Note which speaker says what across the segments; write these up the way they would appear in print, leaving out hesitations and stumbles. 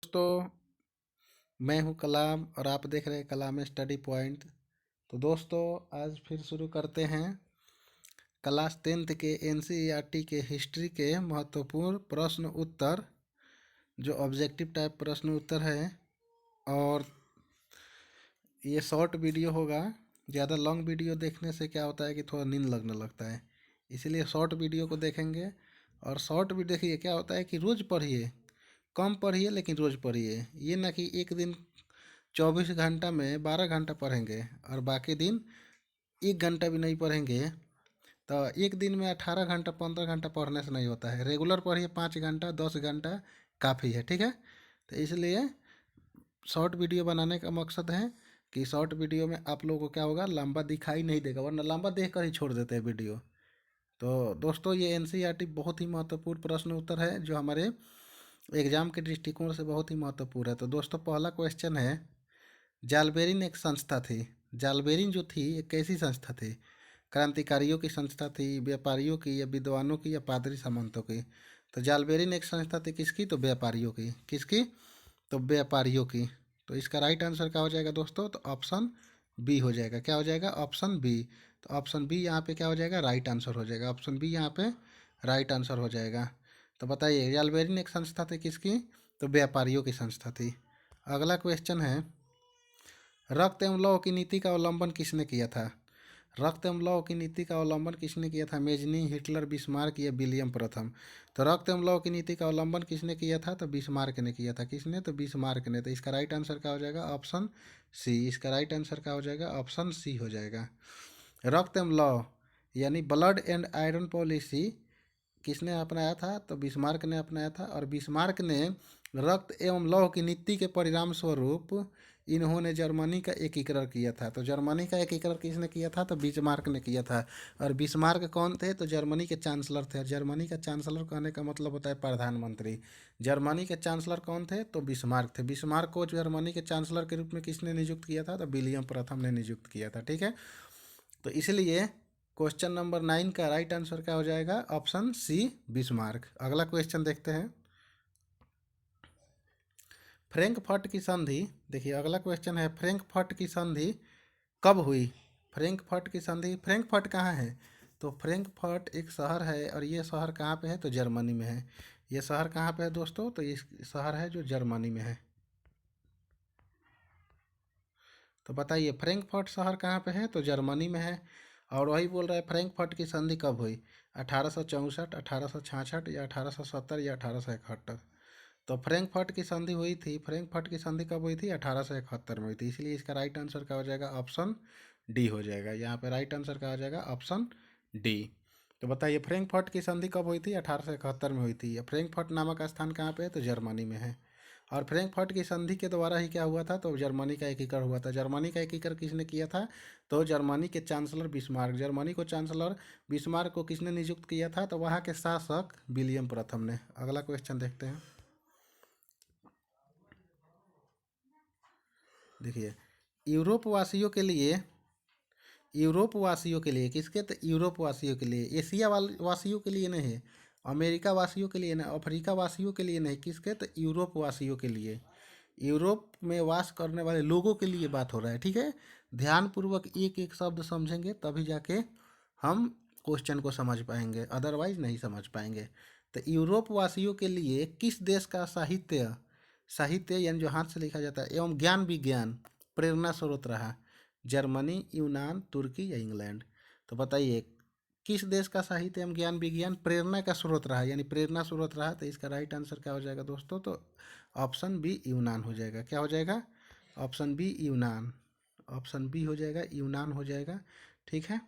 Speaker 1: दोस्तों, मैं हूं कलाम और आप देख रहे हैं कलाम स्टडी पॉइंट। तो दोस्तों, आज फिर शुरू करते हैं क्लास 10th के एनसीईआरटी के हिस्ट्री के महत्वपूर्ण प्रश्न उत्तर, जो ऑब्जेक्टिव टाइप प्रश्न उत्तर है। और ये शॉर्ट वीडियो होगा। ज़्यादा लॉन्ग वीडियो देखने से क्या होता है कि थोड़ा नींद लगने लगता है, इसीलिए शॉर्ट वीडियो को देखेंगे। और शॉर्ट वीडियो देखिए, क्या होता है कि रोज़ पढ़िए, कम पढ़िए लेकिन रोज़ पढ़िए। ये ना कि एक दिन 24 घंटा में 12 घंटा पढ़ेंगे और बाकी दिन 1 घंटा भी नहीं पढ़ेंगे। तो एक दिन में 18 घंटा 15 घंटा पढ़ने से नहीं होता है। रेगुलर पढ़िए, 5 घंटा 10 घंटा काफ़ी है, ठीक है। तो इसलिए शॉर्ट वीडियो बनाने का मकसद है कि शॉर्ट वीडियो में आप लोगों को क्या होगा, लंबा दिखाई नहीं देगा, वरना लंबा देख कर ही छोड़ देते हैं वीडियो। तो दोस्तों, ये एनसीईआरटी बहुत ही महत्वपूर्ण प्रश्न उत्तर है, जो हमारे एग्जाम के दृष्टिकोण से बहुत ही महत्वपूर्ण है। तो दोस्तों, पहला क्वेश्चन है, जालबेरिन एक संस्था थी। जालबेरिन जो थी, एक कैसी संस्था थी? क्रांतिकारियों की संस्था थी, व्यापारियों की, या विद्वानों की, या पादरी सामंतों की? तो जालबेरिन एक संस्था थी किसकी? तो व्यापारियों की। किसकी? तो व्यापारियों की। तो इसका राइट आंसर क्या हो जाएगा दोस्तों? तो ऑप्शन बी हो जाएगा। क्या हो जाएगा? Option B. तो ऑप्शन बी यहाँ पे क्या हो जाएगा? राइट आंसर हो जाएगा। ऑप्शन बी यहाँ पे राइट आंसर हो जाएगा। तो बताइए, जालबेरिन एक संस्था थी किसकी? तो व्यापारियों की संस्था थी। अगला क्वेश्चन है, रक्त एवं लौह की नीति का अवलंबन किसने किया था? रक्त एवं लौह की नीति का अवलंबन किसने किया था? मेजनी, हिटलर, बिस्मार्क या विलियम प्रथम? तो रक्त एवं लौह की नीति का अवलंबन किसने किया था? तो बिस्मार्क ने किया था। किसने? तो बिस्मार्क ने। तो इसका राइट आंसर क्या हो जाएगा? Option C. इसका राइट आंसर क्या हो जाएगा? ऑप्शन सी हो जाएगा। रक्त एवं लौह यानी ब्लड एंड आयरन पॉलिसी किसने अपनाया था? तो बिस्मार्क ने अपनाया था। और बिस्मार्क ने रक्त एवं लौह की नीति के परिणाम स्वरूप इन्होंने जर्मनी का एकीकरण किया था। तो जर्मनी का एकीकरण किसने किया था? तो बिस्मार्क ने किया था। और बिस्मार्क कौन थे? तो जर्मनी के चांसलर थे। जर्मनी का चांसलर कहने का मतलब होता है प्रधानमंत्री। जर्मनी के चांसलर कौन थे? तो बिस्मार्क थे। बिस्मार्क को जर्मनी के चांसलर के रूप में किसने नियुक्त किया था? तो विलियम प्रथम ने नियुक्त किया था, ठीक है। तो इसलिए क्वेश्चन नंबर 9 का राइट आंसर क्या हो जाएगा? Option C, Bismarck. अगला क्वेश्चन देखते हैं, फ्रैंकफर्ट की संधि। देखिए, अगला क्वेश्चन है, फ्रैंकफर्ट की संधि कब हुई? फ्रैंकफर्ट की संधि, फ्रैंकफर्ट कहाँ है? तो फ्रैंकफर्ट एक शहर है, और ये शहर कहाँ पे है? तो जर्मनी में है। ये शहर कहाँ पे है दोस्तों? तो ये शहर है जो जर्मनी में है। तो बताइए, फ्रैंकफर्ट शहर कहाँ पे है? तो जर्मनी में है। और वही बोल रहा है, फ्रैंकफर्ट की संधि कब हुई? 1864, 1866, या 1870, या 1871? तो फ्रैंकफर्ट की संधि हुई थी, फ्रैंकफर्ट की संधि कब हुई थी? 1871 में हुई थी। इसलिए इसका राइट आंसर क्या हो जाएगा? ऑप्शन डी हो जाएगा। यहाँ पे राइट आंसर क्या हो जाएगा? Option D. तो बताइए, फ्रैंकफर्ट की संधि कब हुई थी? 1871 में हुई थी। या फ्रैंकफर्ट नामक स्थान कहाँ पे है? तो जर्मनी में है। और फ्रैंकफर्ट की संधि के द्वारा ही क्या हुआ था? तो जर्मनी का एकीकरण हुआ था। जर्मनी का एकीकरण किसने किया था? तो जर्मनी के चांसलर बिस्मार्क। जर्मनी को चांसलर बिस्मार्क को किसने नियुक्त किया था? तो वहाँ के शासक विलियम प्रथम ने। अगला क्वेश्चन देखते हैं, देखिए, यूरोप वासियों के लिए, यूरोप वासियों के लिए किसके? तो यूरोप वासियों के लिए, एशिया वासियों के लिए नहीं है, अमेरिका वासियों के लिए नहीं, अफ्रीका वासियों के लिए नहीं, किसके? तो यूरोप वासियों के लिए। यूरोप में वास करने वाले लोगों के लिए बात हो रहा है, ठीक है। ध्यानपूर्वक एक एक शब्द समझेंगे तभी जाके हम क्वेश्चन को समझ पाएंगे, अदरवाइज नहीं समझ पाएंगे। तो यूरोप वासियों के लिए किस देश का साहित्य, साहित्य यानी जो हाथ से लिखा जाता है, एवं ज्ञान विज्ञान प्रेरणा स्रोत रहा? जर्मनी, यूनान, तुर्की या इंग्लैंड? तो बताइए, किस देश का साहित्य एवं ज्ञान विज्ञान प्रेरणा का स्रोत रहा, यानी प्रेरणा स्रोत रहा? तो इसका राइट आंसर क्या हो जाएगा दोस्तों? तो ऑप्शन बी, यूनान हो जाएगा। क्या हो जाएगा? ऑप्शन बी, यूनान। ऑप्शन बी हो जाएगा, यूनान हो जाएगा, ठीक है।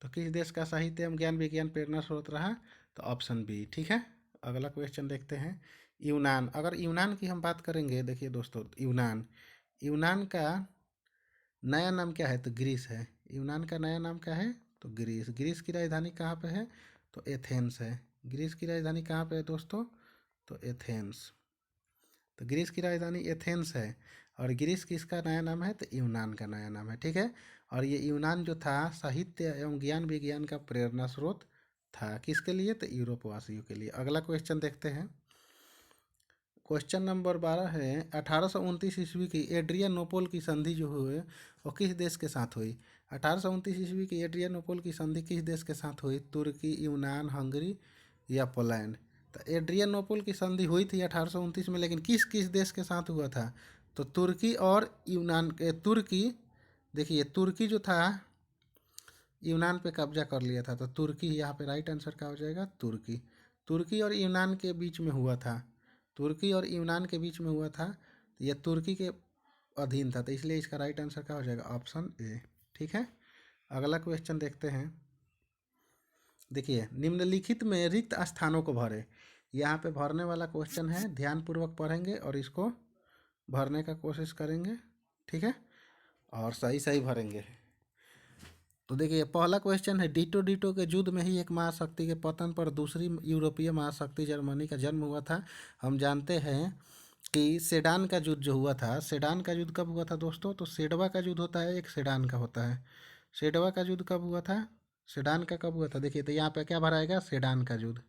Speaker 1: तो किस देश का साहित्य एवं ज्ञान विज्ञान प्रेरणा स्रोत रहा? तो ऑप्शन बी, ठीक है। अगला क्वेश्चन देखते हैं, यूनान। अगर यूनान की हम बात करेंगे, देखिए दोस्तों, यूनान, यूनान का नया नाम क्या है? तो ग्रीस है। यूनान का नया नाम क्या है? तो ग्रीस। ग्रीस की राजधानी कहाँ पे है? तो एथेंस है। ग्रीस की राजधानी कहाँ पे है दोस्तों? तो एथेंस। तो ग्रीस की राजधानी एथेंस है। और ग्रीस किसका नया नाम है? तो यूनान का नया नाम है, ठीक है। और ये यूनान जो था, साहित्य एवं ज्ञान विज्ञान का प्रेरणा स्रोत था। किसके लिए? तो यूरोप वासियों के लिए। अगला क्वेश्चन देखते हैं, क्वेश्चन नंबर 12 है 1829 ईस्वी की एड्रियानोपोल की संधि जो हुई वो किस देश के साथ हुई। 1829 ईस्वी की एड्रियानोपोल की संधि किस देश के साथ हुई। तुर्की, यूनान, हंगरी या पोलैंड। तो एड्रियानोपोल की संधि हुई थी 1829 में, लेकिन किस किस देश के साथ हुआ था। तो तुर्की और यूनान के। तुर्की, देखिए तुर्की जो था यूनान पे कब्जा कर लिया था, तो तुर्की यहाँ पे राइट आंसर क्या हो जाएगा, तुर्की। तुर्की और यूनान के बीच में हुआ था। तुर्की और यूनान के बीच में हुआ था, तो यह तुर्की के अधीन था, तो इसलिए इसका राइट आंसर क्या हो जाएगा, ऑप्शन ए। ठीक है, अगला क्वेश्चन देखते हैं। देखिए, निम्नलिखित में रिक्त स्थानों को भरें। यहाँ पे भरने वाला क्वेश्चन है, ध्यानपूर्वक पढ़ेंगे और इसको भरने का कोशिश करेंगे। ठीक है, और सही सही भरेंगे। तो देखिए, पहला क्वेश्चन है, डीटो डीटो के युद्ध में ही एक महाशक्ति के पतन पर दूसरी यूरोपीय महाशक्ति जर्मनी का जन्म हुआ था। हम जानते हैं कि सेडान का युद्ध जो हुआ था, सेडान का युद्ध कब हुआ था दोस्तों। तो सेडवा का युद्ध होता है, एक सेडान का होता है। सेडवा का युद्ध कब हुआ था, सेडान का कब हुआ था। देखिए, तो यहाँ पे क्या भराएगा, सेडान का युद्ध।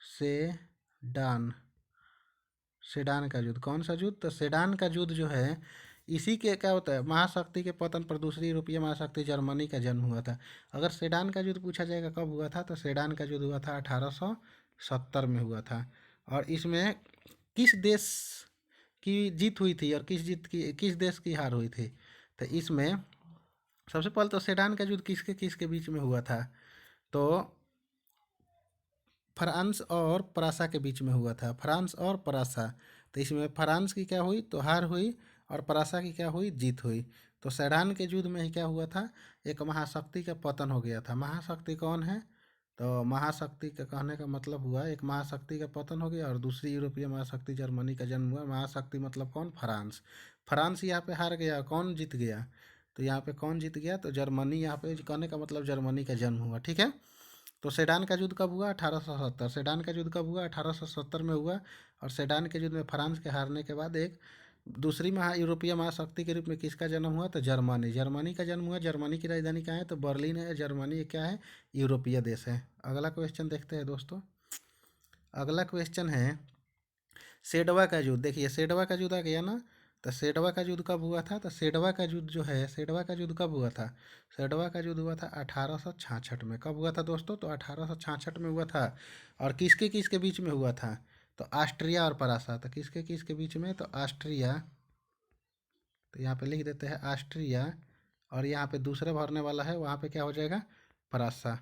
Speaker 1: सेडान, सेडान का युद्ध कौन सा युद्ध, तो सेडान का युद्ध जो है इसी के क्या होता है, महाशक्ति के पतन पर दूसरी यूरोपीय महाशक्ति जर्मनी का जन्म हुआ था। अगर सेडान का युद्ध पूछा जाएगा कब हुआ था, तो सेडान का युद्ध हुआ था 1870 में हुआ था। और इसमें किस देश की जीत हुई थी और किस देश की हार हुई थी। तो इसमें सबसे पहले तो सेडान का युद्ध किसके किसके बीच में हुआ था, तो फ्रांस और परासा के बीच में हुआ था। फ्रांस और परासा, तो इसमें फ्रांस की क्या हुई, तो हार हुई, और परासा की क्या हुई, जीत हुई। तो सेडान के युद्ध में ही क्या हुआ था, एक महाशक्ति का पतन हो गया था। महाशक्ति कौन है, तो महाशक्ति का कहने का मतलब हुआ एक महाशक्ति का पतन हो गया और दूसरी यूरोपीय महाशक्ति जर्मनी का जन्म हुआ। महाशक्ति मतलब कौन, फ्रांस। फ्रांस यहाँ पे हार गया, कौन जीत गया, तो यहाँ पे कौन जीत गया, तो जर्मनी। यहाँ पे कहने का मतलब जर्मनी का जन्म हुआ। ठीक है, तो सेडान का युद्ध कब हुआ, 1870। सेडान का युद्ध कब हुआ, 1870 में हुआ। और सेडान के युद्ध में फ्रांस के हारने के बाद एक दूसरी यूरोपीय महाशक्ति के रूप में किसका जन्म हुआ, तो जर्मनी। जर्मनी का जन्म हुआ। जर्मनी की राजधानी कहाँ है, तो बर्लिन है। जर्मनी क्या है, यूरोपीय देश है। अगला क्वेश्चन देखते हैं दोस्तों। अगला क्वेश्चन है सेडवा का युद्ध। देखिए, सेडवा का युद्ध आ गया ना, तो सेडवा का युद्ध कब हुआ था, तो सेडवा का युद्ध जो है, सेडवा का युद्ध कब हुआ था, सेडवा का युद्ध हुआ था 1866 में। कब हुआ था दोस्तों, तो 1866 में हुआ था। और किसके किसके बीच में हुआ था, तो ऑस्ट्रिया और परासा। तो किसके किसके बीच में, तो ऑस्ट्रिया, तो यहाँ पे लिख देते हैं ऑस्ट्रिया, और यहाँ पे दूसरे भरने वाला है, वहाँ पे क्या हो जाएगा, परासा।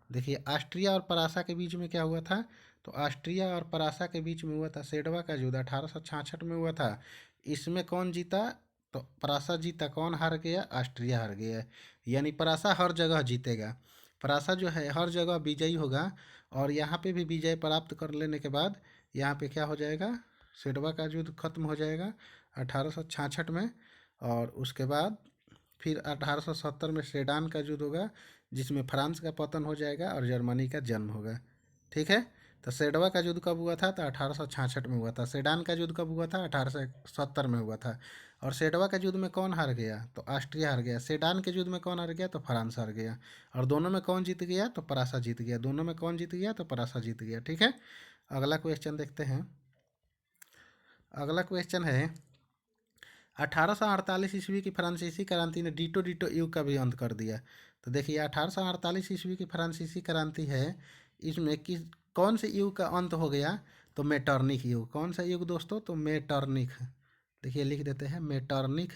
Speaker 1: देखिए, ऑस्ट्रिया और परासा के बीच में क्या हुआ था, तो ऑस्ट्रिया और परासा के बीच में हुआ था सेडवा का युद्ध, 1866 में हुआ था। इसमें कौन जीता, तो परासा जीता। कौन हार गया, ऑस्ट्रिया हार गया। यानी परासा हर जगह जीतेगा। परासा जो है हर जगह विजयी होगा। और यहाँ पे भी विजय प्राप्त कर लेने के बाद यहाँ पे क्या हो जाएगा, सेडवा का युद्ध खत्म हो जाएगा 1866 में। और उसके बाद फिर 1870 में सेडान का युद्ध होगा, जिसमें फ्रांस का पतन हो जाएगा और जर्मनी का जन्म होगा। ठीक है, तो सेडवा का युद्ध कब हुआ था, तो 1866 में हुआ था। सेडान का युद्ध कब हुआ था, 1870 में हुआ था। और सेडवा का युद्ध में कौन हार गया, तो ऑस्ट्रिया हार गया। सेडान के युद्ध में कौन हार गया, तो फ्रांस हार गया। और दोनों में कौन जीत गया, तो परासा जीत गया। दोनों में कौन जीत गया, तो परासा जीत गया। ठीक है, अगला क्वेश्चन देखते हैं। अगला क्वेश्चन है 1848 ईस्वी की फ्रांसीसी क्रांति ने डीटो डीटो युग का भी अंत कर दिया। तो देखिए, 1848 ईस्वी की फ्रांसीसी क्रांति है, इसमें किस कौन से युग का अंत हो गया, तो मेटरनिक युग। कौन सा युग दोस्तों, तो मेटरनिक। देखिए, लिख देते हैं मेटरनिक।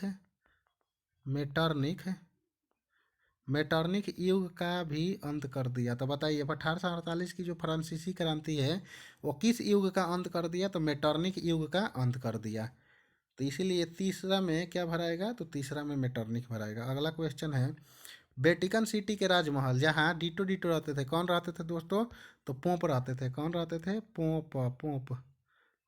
Speaker 1: मेटरनिक, मेटरनिक युग का भी अंत कर दिया। तो बताइए, 1848 की जो फ्रांसीसी क्रांति है वो किस युग का अंत कर दिया, तो मेटरनिक युग का अंत कर दिया। तो इसीलिए तीसरा में क्या भराएगा, तो तीसरा में मेटरनिक भराएगा। अगला क्वेश्चन है वेटिकन सिटी के राजमहल जहाँ डीटो डीटो रहते थे, कौन रहते थे दोस्तों, तो पोप रहते थे। कौन रहते थे, पोप। पोप,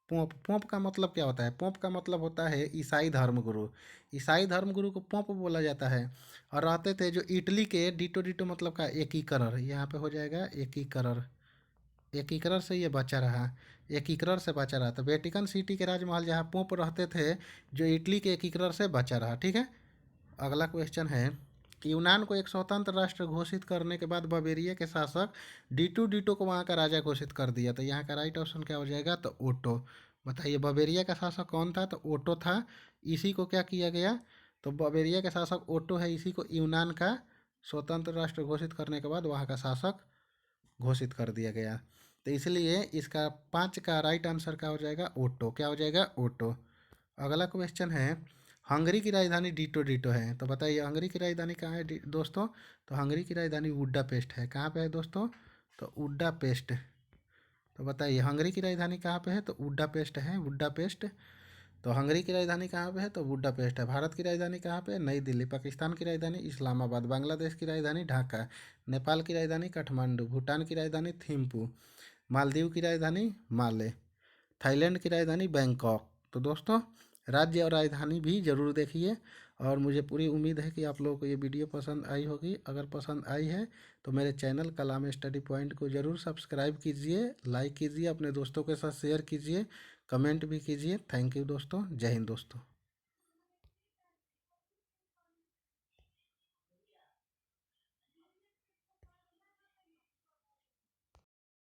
Speaker 1: पोप, पोप का मतलब क्या होता है, पोप का मतलब होता है ईसाई धर्मगुरु। ईसाई धर्मगुरु को पोप बोला जाता है। और रहते थे जो इटली के, डीटो डीटो मतलब का एकीकरण, यहाँ पे हो जाएगा एकीकरण। एकीकरण से ये बचा रहा, एकीकरण से बचा रहा। तो वेटिकन सिटी के राजमहल जहाँ पोप रहते थे, जो इटली के एकीकरण से बचा रहा। ठीक है, अगला क्वेश्चन है कि यूनान को एक स्वतंत्र राष्ट्र घोषित करने के बाद बवेरिया के शासक डीटो को वहाँ का राजा घोषित कर दिया। तो यहाँ का राइट ऑप्शन क्या हो जाएगा? तो ओटो। बताइए बवेरिया का शासक कौन था? तो ओटो था। इसी को क्या किया गया? तो बवेरिया का शासक ओटो है, इसी को यूनान का स्वतंत्र राष्ट्र घोषित करने के बाद वहाँ का शासक घोषित कर दिया गया। तो इसलिए इसका 5 का राइट आंसर क्या हो जाएगा? ओटो। क्या हो जाएगा? ओटो। अगला क्वेश्चन है, हंगरी की राजधानी डीटो है। तो बताइए हंगरी की राजधानी कहाँ है दोस्तों? तो हंगरी की राजधानी बुडापेस्ट है। कहाँ पे है दोस्तों? तो बुडापेस्ट। तो बताइए हंगरी की राजधानी कहाँ पे है? तो बुडापेस्ट है, बुडापेस्ट। तो हंगरी की राजधानी कहाँ पे है? तो बुडापेस्ट है। भारत की राजधानी कहाँ पे है? नई दिल्ली। पाकिस्तान की राजधानी इस्लामाबाद। बांग्लादेश की राजधानी ढाका। नेपाल की राजधानी काठमांडू। भूटान की राजधानी थिम्पू। मालदीव की राजधानी माले। थाईलैंड की राजधानी बैंकॉक। तो दोस्तों राज्य और राजधानी भी ज़रूर देखिए, और मुझे पूरी उम्मीद है कि आप लोगों को ये वीडियो पसंद आई होगी। अगर पसंद आई है तो मेरे चैनल कला में स्टडी पॉइंट को ज़रूर सब्सक्राइब कीजिए, लाइक कीजिए, अपने दोस्तों के साथ शेयर कीजिए, कमेंट भी कीजिए। थैंक यू दोस्तों। जय हिंद दोस्तों।